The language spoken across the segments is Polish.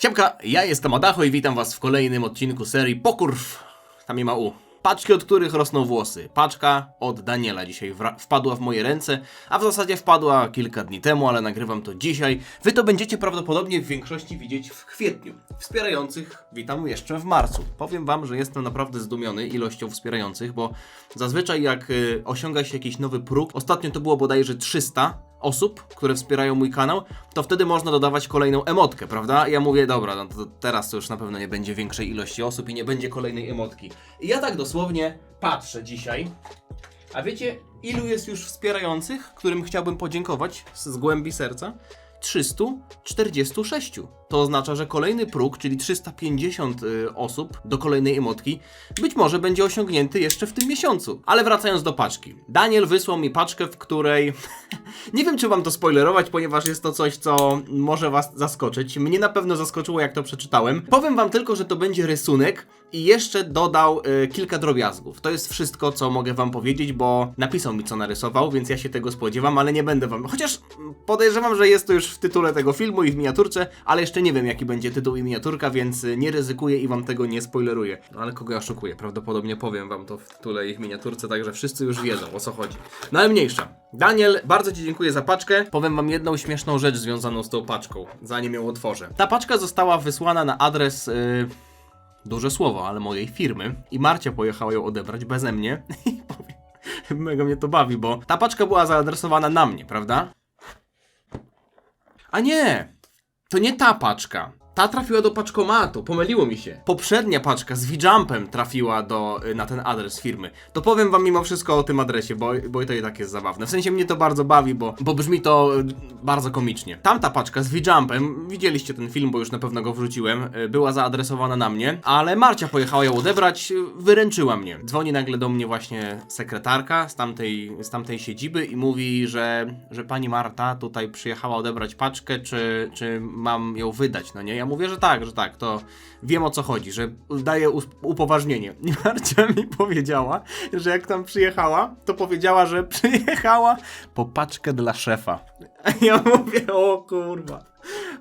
Siemka, ja jestem Adacho i witam was w kolejnym odcinku serii Pokurw. Tam nie ma U. Paczki, od których rosną włosy. Paczka od Daniela dzisiaj wpadła w moje ręce, a w zasadzie wpadła kilka dni temu, ale nagrywam to dzisiaj. Wy to będziecie prawdopodobnie w większości widzieć w kwietniu. Wspierających witam jeszcze w marcu. Powiem wam, że jestem naprawdę zdumiony ilością wspierających, bo zazwyczaj jak osiąga się jakiś nowy próg, ostatnio to było bodajże 300 osób, które wspierają mój kanał, to wtedy można dodawać kolejną emotkę, prawda? Ja mówię, dobra, no to teraz to już na pewno nie będzie większej ilości osób i nie będzie kolejnej emotki. I ja tak dosłownie patrzę dzisiaj, a wiecie, ilu jest już wspierających, którym chciałbym podziękować z głębi serca? 346. To oznacza, że kolejny próg, czyli 350 osób do kolejnej emotki, być może będzie osiągnięty jeszcze w tym miesiącu. Ale wracając do paczki. Daniel wysłał mi paczkę, w której... nie wiem, czy wam to spoilerować, ponieważ jest to coś, co może was zaskoczyć. Mnie na pewno zaskoczyło, jak to przeczytałem. Powiem wam tylko, że to będzie rysunek i jeszcze dodał kilka drobiazgów. To jest wszystko, co mogę wam powiedzieć, bo napisał mi, co narysował, więc ja się tego spodziewam, ale nie będę wam... Chociaż podejrzewam, że jest to już w tytule tego filmu i w miniaturce, ale jeszcze nie wiem, jaki będzie tytuł i miniaturka, więc nie ryzykuję i wam tego nie spoileruję. No ale kogo ja oszukuję? Prawdopodobnie powiem wam to w tytule i w miniaturce, także wszyscy już wiedzą, o co chodzi. No ale mniejsza. Daniel, bardzo ci dziękuję za paczkę. Powiem wam jedną śmieszną rzecz związaną z tą paczką, zanim ją otworzę. Ta paczka została wysłana na adres... duże słowo, ale mojej firmy. I Marcia pojechała ją odebrać beze mnie. I powiem, mega mnie to bawi, bo ta paczka była zaadresowana na mnie, prawda? A nie! To nie ta paczka. Ta trafiła do paczkomatu, pomyliło mi się. Poprzednia paczka z V-Jumpem trafiła na ten adres firmy. To powiem wam mimo wszystko o tym adresie, bo to i tak jest zabawne. W sensie mnie to bardzo bawi, bo brzmi to bardzo komicznie. Tamta paczka z V-Jumpem, widzieliście ten film, bo już na pewno go wrzuciłem, była zaadresowana na mnie, ale Marcia pojechała ją odebrać, wyręczyła mnie. Dzwoni nagle do mnie właśnie sekretarka z tamtej siedziby i mówi, że pani Marta tutaj przyjechała odebrać paczkę, czy mam ją wydać, no nie? Ja mówię, że tak, to wiem, o co chodzi, że daję upoważnienie. I Marcia mi powiedziała, że jak tam przyjechała, to powiedziała, że przyjechała po paczkę dla szefa. A ja mówię, o kurwa,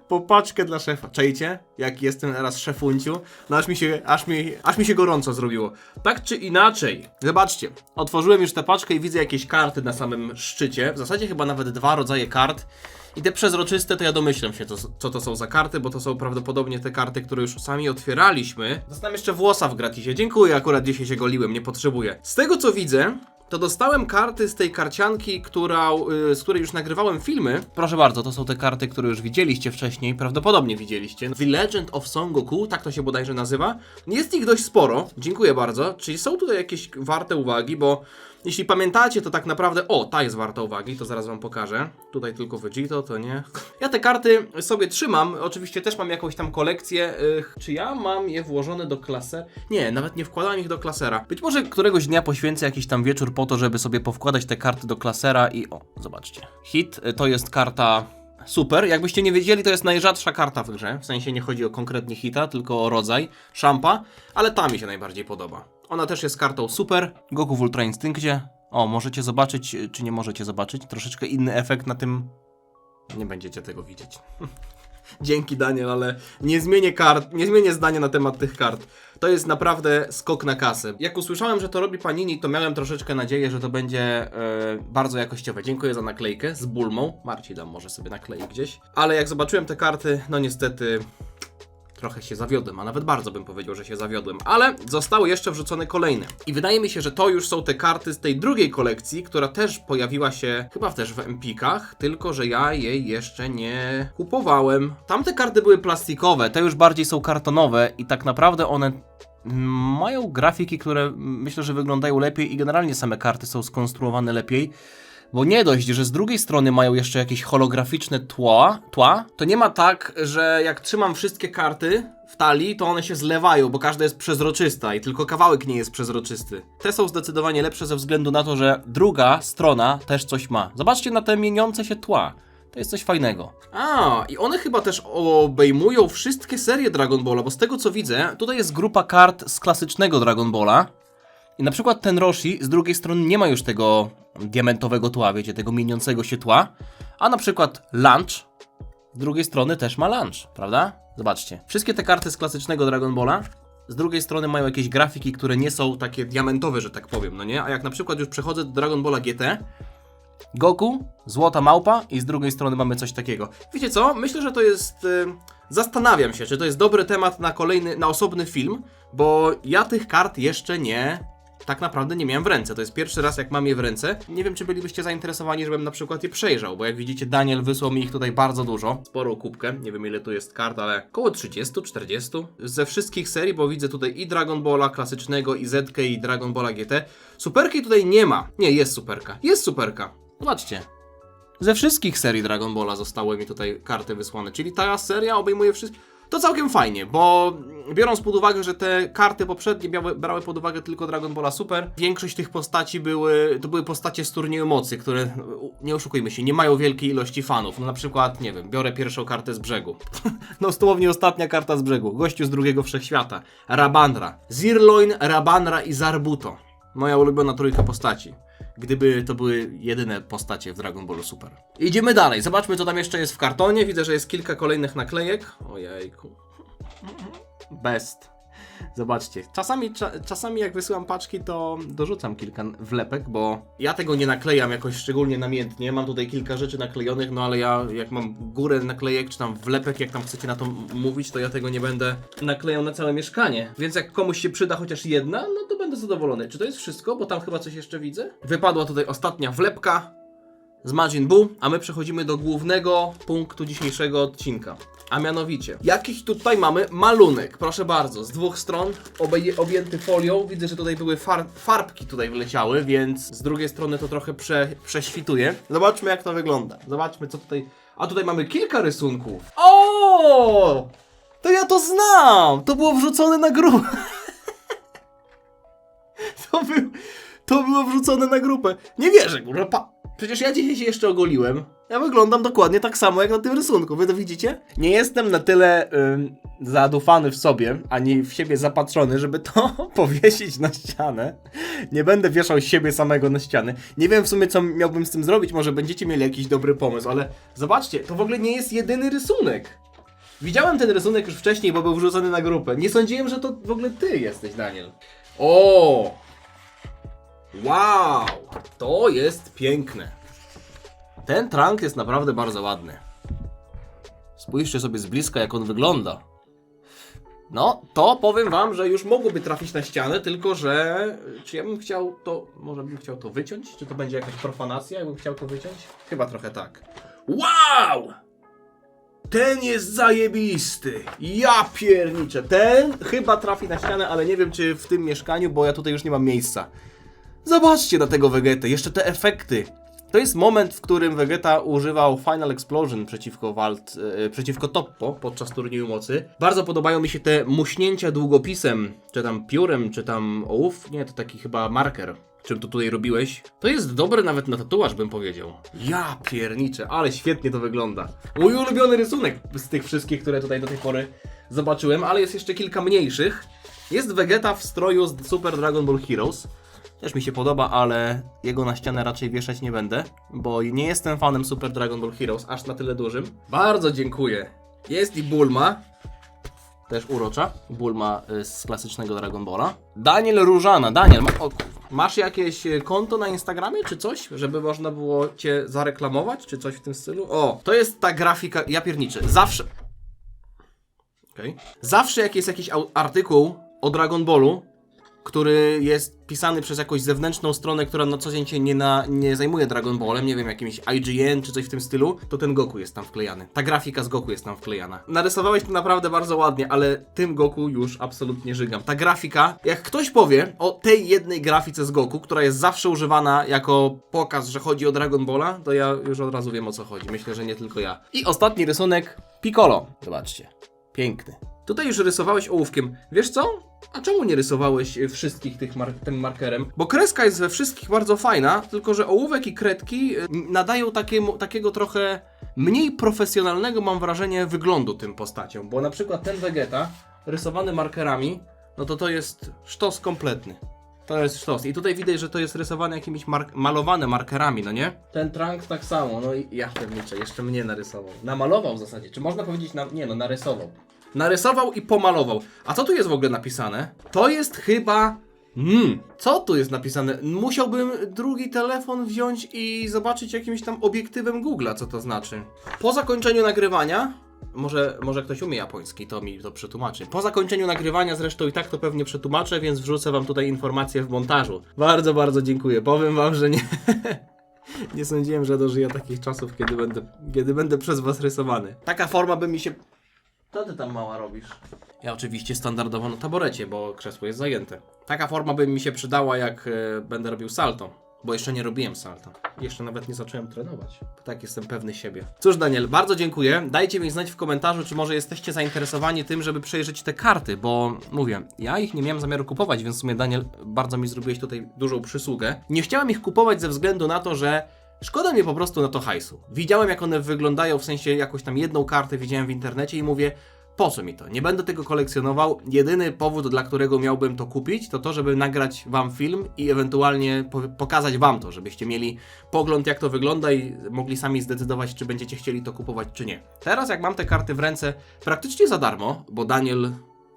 po paczkę dla szefa. Czajcie? Jak jestem teraz szefunciu? No aż mi się gorąco zrobiło. Tak czy inaczej, zobaczcie, otworzyłem już tę paczkę i widzę jakieś karty na samym szczycie. W zasadzie chyba nawet 2 rodzaje kart. I te przezroczyste to ja domyślam się, co to są za karty, bo to są prawdopodobnie te karty, które już sami otwieraliśmy. Dostałem jeszcze włosa w gratisie. Dziękuję, akurat dzisiaj się goliłem, nie potrzebuję. Z tego co widzę, to dostałem karty z tej karcianki, z której już nagrywałem filmy. Proszę bardzo, to są te karty, które już widzieliście wcześniej, prawdopodobnie widzieliście. The Legend of Son Goku, tak to się bodajże nazywa. Jest ich dość sporo, dziękuję bardzo. Czyli są tutaj jakieś warte uwagi, bo jeśli pamiętacie, to tak naprawdę... O, ta jest warta uwagi, to zaraz wam pokażę. Tutaj tylko Vegito, to nie. Ja te karty sobie trzymam, oczywiście też mam jakąś tam kolekcję. Czy ja mam je włożone do klasera? Nie, nawet nie wkładałem ich do klasera. Być może któregoś dnia poświęcę jakiś tam wieczór po to, żeby sobie powkładać te karty do klasera i... O, zobaczcie. Hit to jest karta... Super, jakbyście nie wiedzieli, to jest najrzadsza karta w grze. W sensie nie chodzi o konkretnie hita, tylko o rodzaj szampa, ale ta mi się najbardziej podoba. Ona też jest kartą super. Goku w Ultra Instynkcie. O, możecie zobaczyć, czy nie możecie zobaczyć. Troszeczkę inny efekt na tym. Nie będziecie tego widzieć. Dzięki, Daniel, ale nie zmienię zdania na temat tych kart. To jest naprawdę skok na kasę. Jak usłyszałem, że to robi Panini, to miałem troszeczkę nadzieję, że to będzie bardzo jakościowe. Dziękuję za naklejkę z Bulmą. Marci dam może sobie naklei gdzieś. Ale jak zobaczyłem te karty, no niestety... Trochę się zawiodłem, a nawet bardzo bym powiedział, że się zawiodłem, ale zostały jeszcze wrzucone kolejne. I wydaje mi się, że to już są te karty z tej drugiej kolekcji, która też pojawiła się chyba też w Empikach, tylko że ja jej jeszcze nie kupowałem. Tamte karty były plastikowe, te już bardziej są kartonowe i tak naprawdę one mają grafiki, które myślę, że wyglądają lepiej i generalnie same karty są skonstruowane lepiej. Bo nie dość, że z drugiej strony mają jeszcze jakieś holograficzne tła, to nie ma tak, że jak trzymam wszystkie karty w talii, to one się zlewają, bo każda jest przezroczysta i tylko kawałek nie jest przezroczysty. Te są zdecydowanie lepsze ze względu na to, że druga strona też coś ma. Zobaczcie na te mieniące się tła. To jest coś fajnego. A, i one chyba też obejmują wszystkie serie Dragon Balla, bo z tego co widzę, tutaj jest grupa kart z klasycznego Dragon Balla. I na przykład ten Roshi z drugiej strony nie ma już tego diamentowego tła, wiecie, tego mieniącego się tła. A na przykład Lunch z drugiej strony też ma Lunch, prawda? Zobaczcie. Wszystkie te karty z klasycznego Dragon Balla z drugiej strony mają jakieś grafiki, które nie są takie diamentowe, że tak powiem, no nie? A jak na przykład już przechodzę do Dragon Balla GT, Goku, złota małpa i z drugiej strony mamy coś takiego. Wiecie co? Myślę, że to jest... Zastanawiam się, czy to jest dobry temat na osobny film, bo ja tych kart jeszcze tak naprawdę nie miałem w ręce. To jest pierwszy raz, jak mam je w ręce. Nie wiem, czy bylibyście zainteresowani, żebym na przykład je przejrzał, bo jak widzicie, Daniel wysłał mi ich tutaj bardzo dużo. Sporą kubkę, nie wiem ile tu jest kart, ale około 30, 40. Ze wszystkich serii, bo widzę tutaj i Dragon Balla klasycznego, i Zetkę, i Dragon Balla GT. Superki tutaj nie ma. Nie, jest superka. Jest superka. Zobaczcie. Ze wszystkich serii Dragon Balla zostały mi tutaj karty wysłane, czyli ta seria obejmuje wszystko. To całkiem fajnie, bo biorąc pod uwagę, że te karty poprzednie brały pod uwagę tylko Dragon Balla Super, większość tych postaci to były postacie z turnieju mocy, które, nie oszukujmy się, nie mają wielkiej ilości fanów. No na przykład, nie wiem, biorę pierwszą kartę z brzegu. No dosłownie ostatnia karta z brzegu. Gościu z drugiego wszechświata. Rabanra. Zirloin, Rabanra i Zarbuto. Moja ulubiona trójka postaci. Gdyby to były jedyne postacie w Dragon Ballu Super. Idziemy dalej, zobaczmy co tam jeszcze jest w kartonie. Widzę, że jest kilka kolejnych naklejek. Ojejku. Best. Zobaczcie, czasami jak wysyłam paczki, to dorzucam kilka wlepek, bo ja tego nie naklejam jakoś szczególnie namiętnie. Mam tutaj kilka rzeczy naklejonych, no ale ja jak mam górę naklejek, czy tam wlepek, jak tam chcecie na to mówić, to ja tego nie będę naklejał na całe mieszkanie. Więc jak komuś się przyda chociaż jedna, no to będę zadowolony. Czy to jest wszystko? Bo tam chyba coś jeszcze widzę. Wypadła tutaj ostatnia wlepka z Majin Buu, a my przechodzimy do głównego punktu dzisiejszego odcinka. A mianowicie, jakiś tutaj mamy malunek, proszę bardzo, z dwóch stron, objęty folią. Widzę, że tutaj były farbki tutaj wleciały, więc z drugiej strony to trochę prześwituje. Zobaczmy jak to wygląda, zobaczmy co tutaj... A tutaj mamy kilka rysunków. O! To ja to znam! To było wrzucone na grupę. To było wrzucone na grupę. Nie wierzę, kurwa. Przecież ja dzisiaj się jeszcze ogoliłem. Ja wyglądam dokładnie tak samo jak na tym rysunku. Wy to widzicie? Nie jestem na tyle zadufany w sobie, ani w siebie zapatrzony, żeby to powiesić na ścianę. Nie będę wieszał siebie samego na ścianę. Nie wiem w sumie, co miałbym z tym zrobić. Może będziecie mieli jakiś dobry pomysł, ale zobaczcie, to w ogóle nie jest jedyny rysunek. Widziałem ten rysunek już wcześniej, bo był wrzucony na grupę. Nie sądziłem, że to w ogóle ty jesteś, Daniel. O! Wow! To jest piękne. Ten Trunk jest naprawdę bardzo ładny. Spójrzcie sobie z bliska, jak on wygląda. No, to powiem wam, że już mogłoby trafić na ścianę, tylko że... Czy ja bym chciał to... Może bym chciał to wyciąć? Czy to będzie jakaś profanacja, jakbym chciał to wyciąć? Chyba trochę tak. Wow! Ten jest zajebisty. Ja pierniczę. Ten chyba trafi na ścianę, ale nie wiem, czy w tym mieszkaniu, bo ja tutaj już nie mam miejsca. Zobaczcie na tego Vegetę, jeszcze te efekty. To jest moment, w którym Vegeta używał Final Explosion przeciwko Toppo podczas turnieju mocy. Bardzo podobają mi się te muśnięcia długopisem, czy tam piórem, czy tam ołów. Nie, to taki chyba marker. Czym to tutaj robiłeś? To jest dobre nawet na tatuaż, bym powiedział. Ja pierniczę, ale świetnie to wygląda. Mój ulubiony rysunek z tych wszystkich, które tutaj do tej pory zobaczyłem, ale jest jeszcze kilka mniejszych. Jest Vegeta w stroju z Super Dragon Ball Heroes. Też mi się podoba, ale jego na ścianę raczej wieszać nie będę, bo nie jestem fanem Super Dragon Ball Heroes, aż na tyle dużym. Bardzo dziękuję. Jest i Bulma, też urocza, Bulma z klasycznego Dragon Balla. Daniel Różana, Daniel, masz jakieś konto na Instagramie czy coś, żeby można było cię zareklamować, czy coś w tym stylu? O, to jest ta grafika, ja pierniczę, zawsze... Okej. Zawsze jak jest jakiś artykuł o Dragon Ballu, który jest pisany przez jakąś zewnętrzną stronę, która na co dzień się nie zajmuje Dragon Ballem, nie wiem, jakimś IGN czy coś w tym stylu, to ten Goku jest tam wklejany. Ta grafika z Goku jest tam wklejana. Narysowałeś to naprawdę bardzo ładnie, ale tym Goku już absolutnie żygam. Ta grafika, jak ktoś powie o tej jednej grafice z Goku, która jest zawsze używana jako pokaz, że chodzi o Dragon Balla, to ja już od razu wiem, o co chodzi. Myślę, że nie tylko ja. I ostatni rysunek, Piccolo. Zobaczcie. Piękny. Tutaj już rysowałeś ołówkiem. Wiesz co? A czemu nie rysowałeś wszystkich tym markerem? Bo kreska jest we wszystkich bardzo fajna, tylko że ołówek i kredki nadają takiego trochę mniej profesjonalnego, mam wrażenie, wyglądu tym postaciom. Bo na przykład ten Vegeta rysowany markerami, no to jest sztos kompletny. To jest sztos. I tutaj widać, że to jest rysowane jakimiś malowane markerami, no nie? Ten Trunks tak samo, no i ja pewniczę, jeszcze mnie narysował. Namalował w zasadzie. Czy można powiedzieć, nie no, narysował. Narysował i pomalował. A co tu jest w ogóle napisane? To jest chyba... co tu jest napisane? Musiałbym drugi telefon wziąć i zobaczyć jakimś tam obiektywem Google'a, co to znaczy. Po zakończeniu nagrywania... Może ktoś umie japoński, to mi to przetłumaczy. Po zakończeniu nagrywania, zresztą i tak to pewnie przetłumaczę, więc wrzucę wam tutaj informacje w montażu. Bardzo, bardzo dziękuję. Powiem wam, że nie... nie sądziłem, że dożyję takich czasów, kiedy będę przez was rysowany. Taka forma by mi się... Co ty tam, mała, robisz? Ja oczywiście standardowo na taborecie, bo krzesło jest zajęte. Taka forma by mi się przydała, jak będę robił salto. Bo jeszcze nie robiłem salta. Jeszcze nawet nie zacząłem trenować. Tak, jestem pewny siebie. Cóż, Daniel, bardzo dziękuję. Dajcie mi znać w komentarzu, czy może jesteście zainteresowani tym, żeby przejrzeć te karty, bo mówię, ja ich nie miałem zamiaru kupować, więc w sumie, Daniel, bardzo mi zrobiłeś tutaj dużą przysługę. Nie chciałem ich kupować ze względu na to, że szkoda mi po prostu na to hajsu. Widziałem, jak one wyglądają, w sensie jakąś tam jedną kartę widziałem w internecie i mówię, po co mi to? Nie będę tego kolekcjonował. Jedyny powód, dla którego miałbym to kupić, to to, żeby nagrać wam film i ewentualnie pokazać wam to, żebyście mieli pogląd, jak to wygląda i mogli sami zdecydować, czy będziecie chcieli to kupować, czy nie. Teraz, jak mam te karty w ręce praktycznie za darmo, bo Daniel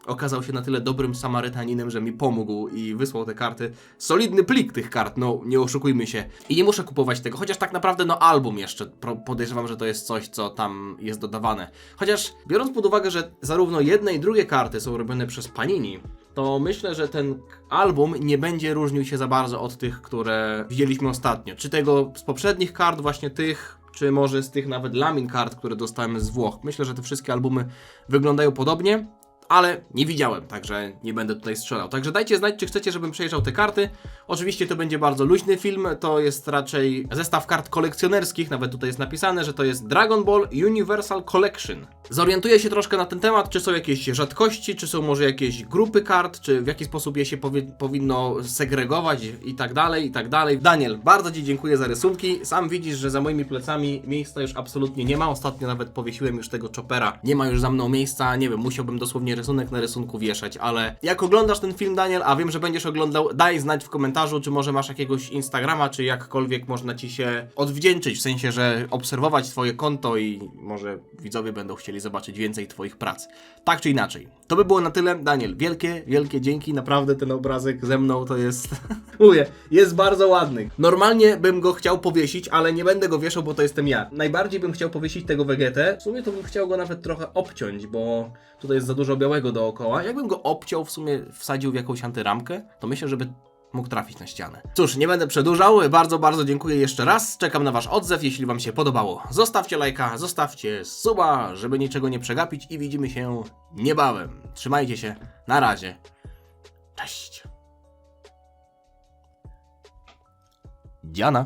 okazał się na tyle dobrym Samarytaninem, że mi pomógł i wysłał te karty. Solidny plik tych kart, no nie oszukujmy się. I nie muszę kupować tego, chociaż tak naprawdę no album jeszcze podejrzewam, że to jest coś, co tam jest dodawane. Chociaż biorąc pod uwagę, że zarówno jedne i drugie karty są robione przez Panini, to myślę, że ten album nie będzie różnił się za bardzo od tych, które widzieliśmy ostatnio. Czy tego z poprzednich kart, właśnie tych, czy może z tych nawet lamin kart, które dostałem z Włoch. Myślę, że te wszystkie albumy wyglądają podobnie. Ale nie widziałem, także nie będę tutaj strzelał. Także dajcie znać, czy chcecie, żebym przejrzał te karty. Oczywiście to będzie bardzo luźny film, to jest raczej zestaw kart kolekcjonerskich, nawet tutaj jest napisane, że to jest Dragon Ball Universal Collection. Zorientuję się troszkę na ten temat, czy są jakieś rzadkości, czy są może jakieś grupy kart, czy w jaki sposób je się powinno segregować i tak dalej, i tak dalej. Daniel, bardzo Ci dziękuję za rysunki. Sam widzisz, że za moimi plecami miejsca już absolutnie nie ma. Ostatnio nawet powiesiłem już tego chopera. Nie ma już za mną miejsca, nie wiem, musiałbym dosłownie rysunek na rysunku wieszać, ale jak oglądasz ten film, Daniel, a wiem, że będziesz oglądał, daj znać w komentarzu, czy może masz jakiegoś Instagrama, czy jakkolwiek można Ci się odwdzięczyć, w sensie, że obserwować Twoje konto i może widzowie będą chcieli zobaczyć więcej Twoich prac. Tak czy inaczej. To by było na tyle. Daniel, wielkie, wielkie dzięki. Naprawdę ten obrazek ze mną to jest... Mówię, jest bardzo ładny. Normalnie bym go chciał powiesić, ale nie będę go wieszał, bo to jestem ja. Najbardziej bym chciał powiesić tego Vegetę. W sumie to bym chciał go nawet trochę obciąć, bo tutaj jest za dużo białego dookoła. Jakbym go obciął, w sumie wsadził w jakąś antyramkę, to myślę, żeby mógł trafić na ścianę. Cóż, nie będę przedłużał. Bardzo, bardzo dziękuję jeszcze raz. Czekam na Wasz odzew. Jeśli Wam się podobało, zostawcie lajka, zostawcie suba, żeby niczego nie przegapić i widzimy się niebawem. Trzymajcie się. Na razie. Cześć. Diana.